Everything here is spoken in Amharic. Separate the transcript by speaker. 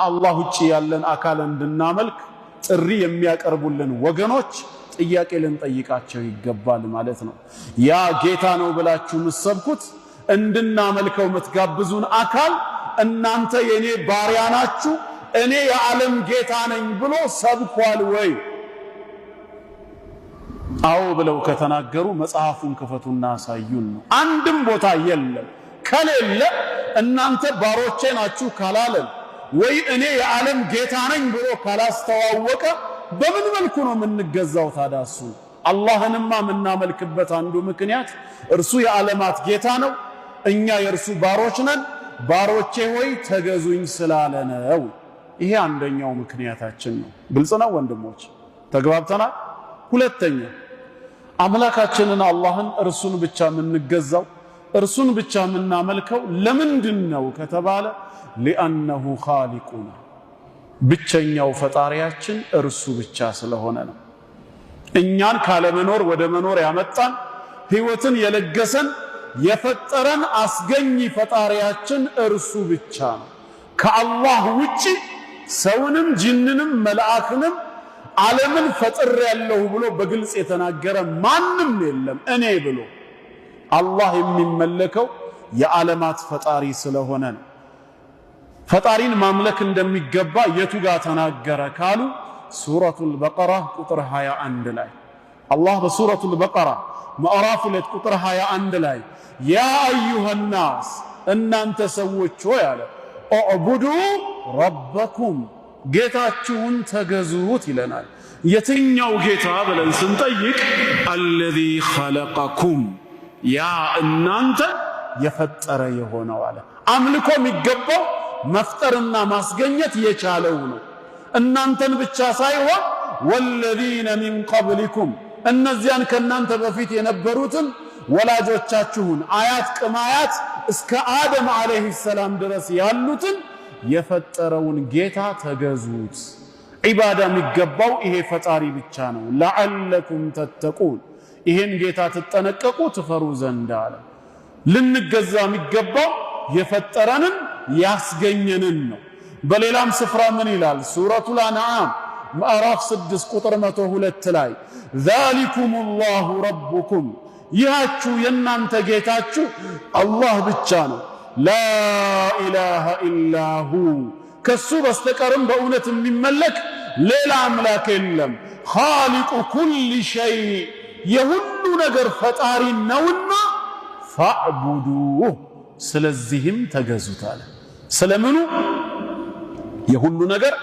Speaker 1: አላህ ውጪ ያለን አካል እንድናመልክ ጥሪ የሚያቀርቡልን ወገኖች ጥያቄ ልንጠይቃቸው ይገባል ማለት ነው። ያ ጌታ ነው ብላችሁ ምሰብኩት እንድናመልከው ምትጋብዙን አካል እናንተ የኔ ባሪያ ናችሁ እኔ የዓለም ጌታ ነኝ ብሎ ሰብኳል ወይ? አዎ ብለው ከተናገሩ መጽሐፉን ክፈቱና አሳዩን ነው። አንድም ቦታ የለም። ከሌለ እናንተ ባሮቼ ናችሁ ካላለን ወይ እኔ የዓለም ጌታ ነኝ ብሎ ካላስተዋወቀ በምን መልኩ ነው የምንገዛው ታዲያ? እሱ አላህንማ የምናመልክበት አንዱ ምክንያት እርሱ የዓለማት ጌታ ነው፣ እኛ የእርሱ ባሮች ነን፣ ባሮቼ ሆይ ተገዙኝ ስላለ ነው። ይሄ አንደኛው ምክንያታችን ነው። ግልጽ ነው ወንድሞች፣ ተግባብተናል። ሁለተኛ አምላካችንን አላህን እርሱን ብቻ የምንገዛው እርሱን ብቻ የምናመልከው ለምንድን ነው ከተባለ ሊአነሁ ኻሊቁና ብቸኛው ፈጣሪያችን እርሱ ብቻ ስለሆነ ነው። እኛን ካለመኖር ወደ መኖር ያመጣን ሕይወትን የለገሰን የፈጠረን አስገኝ ፈጣሪያችን እርሱ ብቻ ነው። ከአላህ ውጪ ሰውንም ጅንንም መልአክንም ዓለምን ፈጥሬያለሁ ብሎ በግልጽ የተናገረ ማንም የለም እኔ ብሎ። አላህ የሚመለከው የዓለማት ፈጣሪ ስለሆነ ነው። ፈጣሪን ማምለክ እንደሚገባ የቱ ጋር ተናገረ ካሉ ሱረቱል በቀራ ቁጥር 21 ላይ አላህ በሱረቱል በቀራ ምዕራፍ 2 ቁጥር 21 ላይ ያ አዩሃናስ እናንተ ሰዎች ሆይ አለ ኡዕቡዱ ረበኩም ጌታችሁን ተገዙት ይለናል። የትኛው ጌታ ብለን ስንጠይቅ አለዚ ኸለቀኩም ያ እናንተ የፈጠረ የሆነው አለ። አምልኮ የሚገባው መፍጠርና ማስገኘት የቻለው ነው። እናንተን ብቻ ሳይሆን ወለዚነ ሚን ቀብሊኩም እነዚያን ከናንተ በፊት የነበሩትን ወላጆቻችሁን አያት ቅማያት እስከ አደም አለይሂ ሰላም ድረስ ያሉትን የፈጠረውን ጌታ ተገዙት። ዒባዳ የሚገባው ይሄ ፈጣሪ ብቻ ነው። ለዓለኩም ተተቁን ይሄን ጌታ ትጠነቀቁ ትፈሩ ዘንድ አለ። ልንገዛ የሚገባው የፈጠረንን ያስገኘንን ነው። በሌላም ስፍራ ምን ይላል? ሱረቱል አንዓም ምዕራፍ 6 ቁጥር 102 ላይ ዛሊኩሙላሁ ረቡኩም ይሃችሁ የናንተ ጌታችሁ አላህ ብቻ ነው። ላኢላሃ ኢላሁ ከሱ በስተቀርም በእውነት የሚመለክ ሌላ አምላክ የለም። ኻሊቁ ኩሊ ሸይ የሁሉ ነገር ፈጣሪ ነውና ፈዕቡዱህ ስለዚህም ተገዙት አለ። ስለምኑ? የሁሉ ነገር